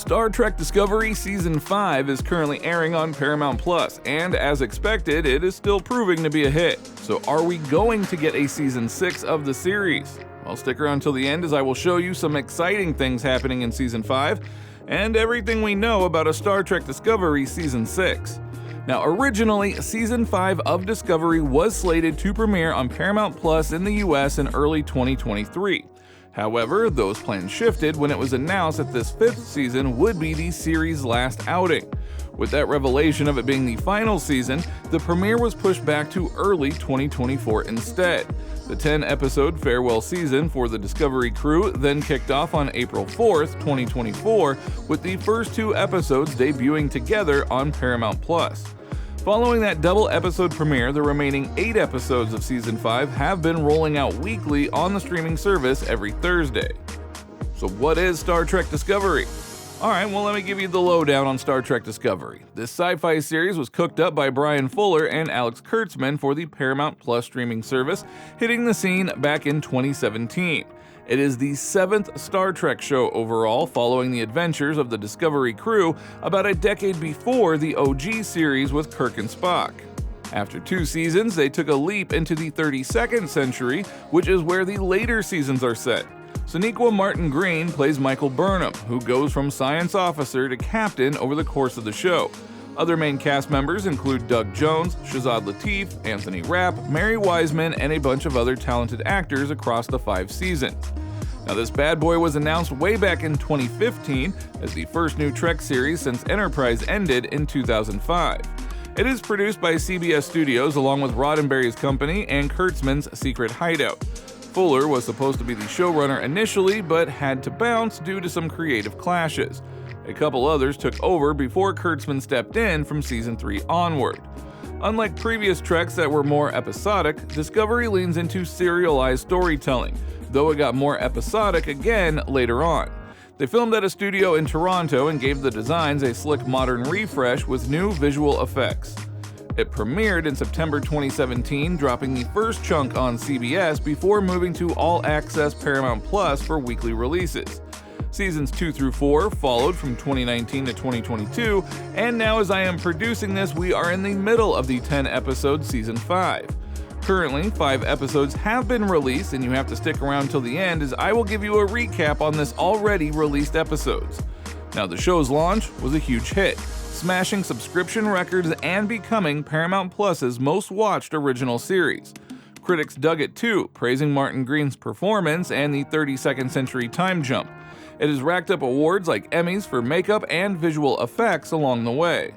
Star Trek Discovery Season 5 is currently airing on Paramount Plus, and as expected, it is still proving to be a hit. So are we going to get a Season 6 of the series? Well, stick around till the end as I will show you some exciting things happening in Season 5, and everything we know about a Star Trek Discovery Season 6. Now, originally, Season 5 of Discovery was slated to premiere on Paramount Plus in the US in early 2023. However, those plans shifted when it was announced that this 5th season would be the series' last outing. With that revelation of it being the final season, the premiere was pushed back to early 2024 instead. The 10-episode farewell season for the Discovery crew then kicked off on April 4th, 2024, with the first 2 episodes debuting together on Paramount Plus. Following that double-episode premiere, the remaining 8 episodes of Season 5 have been rolling out weekly on the streaming service every Thursday. So what is Star Trek Discovery? Alright, well let me give you the lowdown on Star Trek Discovery. This sci-fi series was cooked up by Bryan Fuller and Alex Kurtzman for the Paramount Plus streaming service, hitting the scene back in 2017. It is the 7th Star Trek show overall, following the adventures of the Discovery crew about a decade before the OG series with Kirk and Spock. After 2 seasons, they took a leap into the 32nd century, which is where the later seasons are set. Sonequa Martin Green plays Michael Burnham, who goes from science officer to captain over the course of the show. Other main cast members include Doug Jones, Shazad Latif, Anthony Rapp, Mary Wisman, and a bunch of other talented actors across the 5 seasons. Now, this bad boy was announced way back in 2015 as the first new Trek series since Enterprise ended in 2005. It is produced by CBS Studios along with Roddenberry's company and Kurtzman's Secret Hideout. Fuller was supposed to be the showrunner initially, but had to bounce due to some creative clashes. A couple others took over before Kurtzman stepped in from Season 3 onward. Unlike previous Treks that were more episodic, Discovery leans into serialized storytelling, though it got more episodic again later on. They filmed at a studio in Toronto and gave the designs a slick modern refresh with new visual effects. It premiered in September 2017, dropping the first chunk on CBS before moving to all-access Paramount Plus for weekly releases. Seasons 2 through 4 followed from 2019 to 2022, and now as I am producing this, we are in the middle of the 10-episode Season 5. Currently, 5 episodes have been released, and you have to stick around till the end as I will give you a recap on this already released episodes. Now, the show's launch was a huge hit, smashing subscription records and becoming Paramount Plus's most watched original series. Critics dug it too, praising Martin Green's performance and the 32nd century time jump. It has racked up awards like Emmys for makeup and visual effects along the way.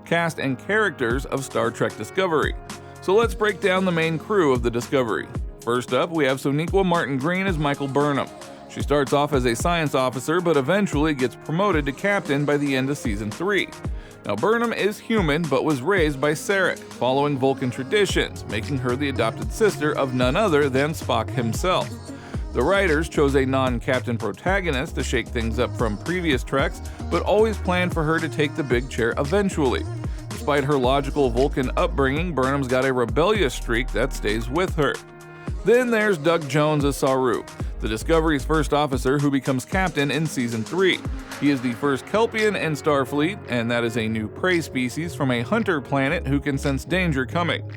Cast and characters of Star Trek Discovery. So let's break down the main crew of the Discovery. First up, we have Sonequa Martin Green as Michael Burnham. She starts off as a science officer, but eventually gets promoted to captain by the end of Season 3. Now, Burnham is human, but was raised by Sarek, following Vulcan traditions, making her the adopted sister of none other than Spock himself. The writers chose a non-captain protagonist to shake things up from previous Treks, but always planned for her to take the big chair eventually. Despite her logical Vulcan upbringing, Burnham's got a rebellious streak that stays with her. Then there's Doug Jones as Saru, the Discovery's first officer who becomes captain in Season 3. He is the first Kelpian in Starfleet, and that is a new prey species from a hunter planet who can sense danger coming.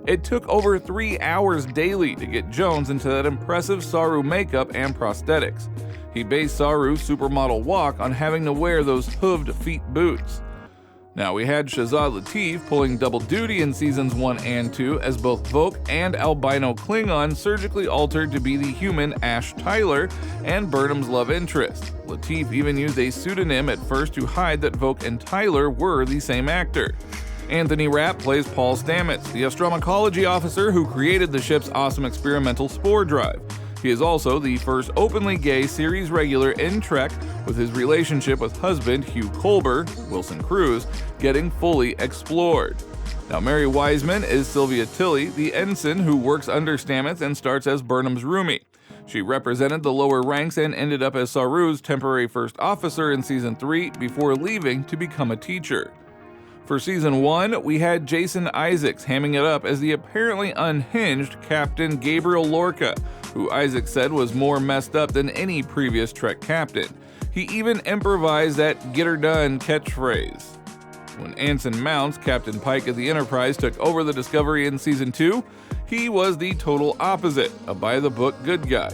It took over 3 hours daily to get Jones into that impressive Saru makeup and prosthetics. He based Saru's supermodel walk on having to wear those hooved feet boots. Now, we had Shazad Latif pulling double duty in Seasons 1 and 2 as both Voq and albino Klingon surgically altered to be the human Ash Tyler and Burnham's love interest. Latif even used a pseudonym at first to hide that Voq and Tyler were the same actor. Anthony Rapp plays Paul Stamets, the astromechology officer who created the ship's awesome experimental spore drive. He is also the first openly gay series regular in Trek, with his relationship with husband Hugh Culber, Wilson Cruz, getting fully explored. Now, Mary Wisman is Sylvia Tilly, the ensign who works under Stamets and starts as Burnham's roomie. She represented the lower ranks and ended up as Saru's temporary first officer in Season 3 before leaving to become a teacher. For Season 1, we had Jason Isaacs hamming it up as the apparently unhinged Captain Gabriel Lorca, who Isaacs said was more messed up than any previous Trek captain. He even improvised that "get her done" catchphrase. When Anson Mounts, Captain Pike of the Enterprise, took over the Discovery in Season 2, he was the total opposite, a by-the-book good guy.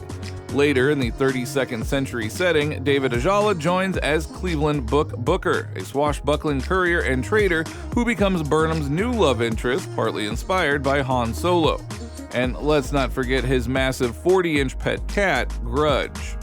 Later, in the 32nd century setting, David Ajala joins as Cleveland Book Booker, a swashbuckling courier and trader who becomes Burnham's new love interest, partly inspired by Han Solo. And let's not forget his massive 40-inch pet cat, Grudge.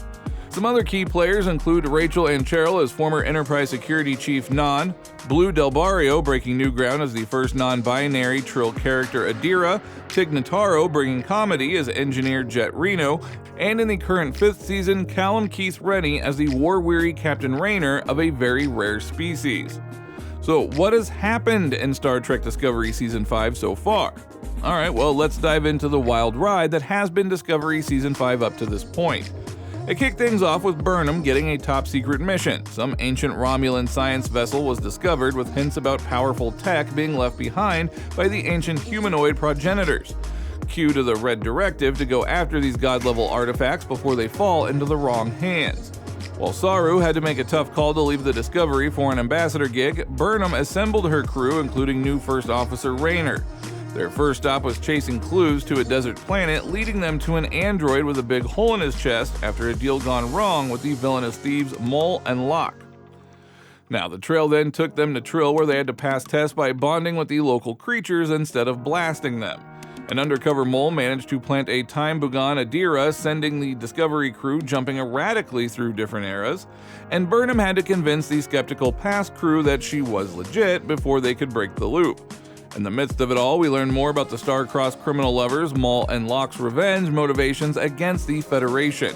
Some other key players include Rachel and Cheryl as former Enterprise Security Chief Non, Blue Del Barrio breaking new ground as the first non-binary Trill character Adira, Tig Notaro bringing comedy as engineer Jet Reno, and in the current 5th season, Callum Keith Rennie as the war-weary Captain Raynor of a very rare species. So what has happened in Star Trek Discovery Season 5 so far? Alright, well, let's dive into the wild ride that has been Discovery Season 5 up to this point. It kicked things off with Burnham getting a top-secret mission. Some ancient Romulan science vessel was discovered with hints about powerful tech being left behind by the ancient humanoid progenitors. Cue to the Red Directive to go after these god-level artifacts before they fall into the wrong hands. While Saru had to make a tough call to leave the Discovery for an ambassador gig, Burnham assembled her crew, including new First Officer Raynor. Their first stop was chasing clues to a desert planet, leading them to an android with a big hole in his chest after a deal gone wrong with the villainous thieves Mole and Locke. Now, the trail then took them to Trill, where they had to pass tests by bonding with the local creatures instead of blasting them. An undercover mole managed to plant a time Bugan Adira, sending the Discovery crew jumping erratically through different eras, and Burnham had to convince the skeptical past crew that she was legit before they could break the loop. In the midst of it all, we learn more about the star-crossed criminal lovers Maul and Locke's revenge motivations against the Federation.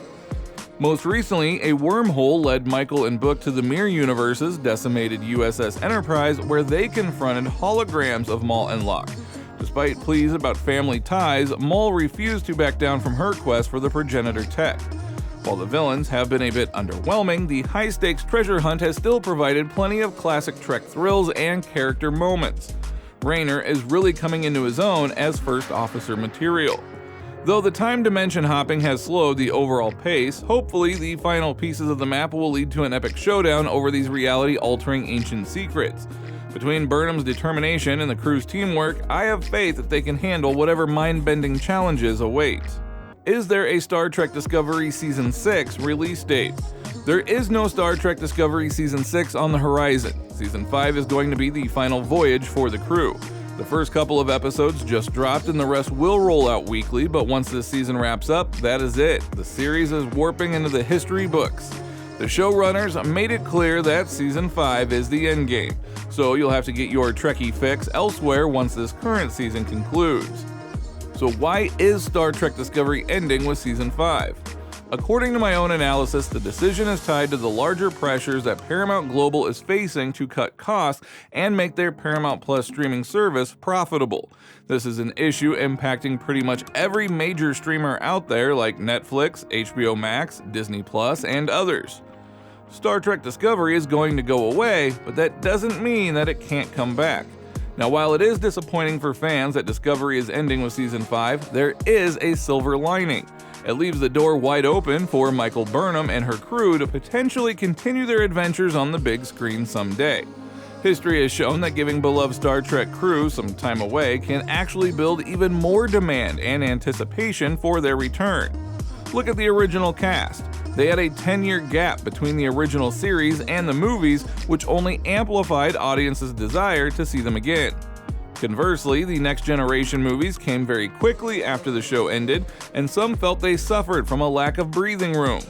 Most recently, a wormhole led Michael and Book to the Mirror Universe's decimated USS Enterprise, where they confronted holograms of Maul and Locke. Despite pleas about family ties, Maul refused to back down from her quest for the progenitor tech. While the villains have been a bit underwhelming, the high-stakes treasure hunt has still provided plenty of classic Trek thrills and character moments. Raynor is really coming into his own as First Officer material. Though the time dimension hopping has slowed the overall pace, hopefully the final pieces of the map will lead to an epic showdown over these reality-altering ancient secrets. Between Burnham's determination and the crew's teamwork, I have faith that they can handle whatever mind-bending challenges await. Is there a Star Trek Discovery Season 6 release date? There is no Star Trek Discovery Season 6 on the horizon. Season 5 is going to be the final voyage for the crew. The first couple of episodes just dropped and the rest will roll out weekly, but once this season wraps up, that is it. The series is warping into the history books. The showrunners made it clear that Season 5 is the endgame, so you'll have to get your Trekkie fix elsewhere once this current season concludes. So why is Star Trek Discovery ending with Season 5? According to my own analysis, the decision is tied to the larger pressures that Paramount Global is facing to cut costs and make their Paramount Plus streaming service profitable. This is an issue impacting pretty much every major streamer out there like Netflix, HBO Max, Disney Plus, and others. Star Trek Discovery is going to go away, but that doesn't mean that it can't come back. Now, while it is disappointing for fans that Discovery is ending with Season 5, there is a silver lining. It leaves the door wide open for Michael Burnham and her crew to potentially continue their adventures on the big screen someday. History has shown that giving beloved Star Trek crew some time away can actually build even more demand and anticipation for their return. Look at the original cast. They had a 10-year gap between the original series and the movies, which only amplified audiences' desire to see them again. Conversely, the Next Generation movies came very quickly after the show ended, and some felt they suffered from a lack of breathing room.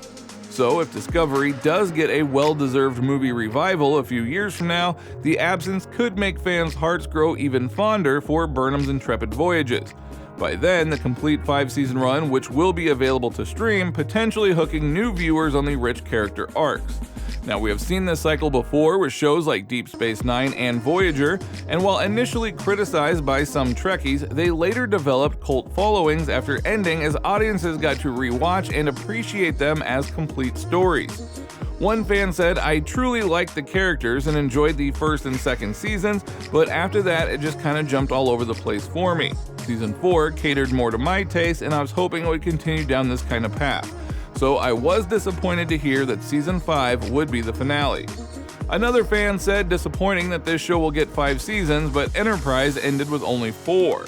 So if Discovery does get a well-deserved movie revival a few years from now, the absence could make fans' hearts grow even fonder for Burnham's intrepid voyages. By then, the complete 5-season run, which will be available to stream, potentially hooking new viewers on the rich character arcs. Now, we have seen this cycle before with shows like Deep Space Nine and Voyager, and while initially criticized by some Trekkies, they later developed cult followings after ending as audiences got to rewatch and appreciate them as complete stories. One fan said, "I truly liked the characters and enjoyed the first and second seasons, but after that it just kinda jumped all over the place for me. Season 4 catered more to my taste and I was hoping it would continue down this kind of path. so I was disappointed to hear that Season 5 would be the finale. Another fan said disappointing that this show will get 5 seasons, but Enterprise ended with only 4.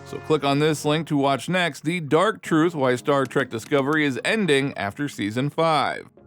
So click on this link to watch next the dark truth why Star Trek Discovery is ending after Season 5.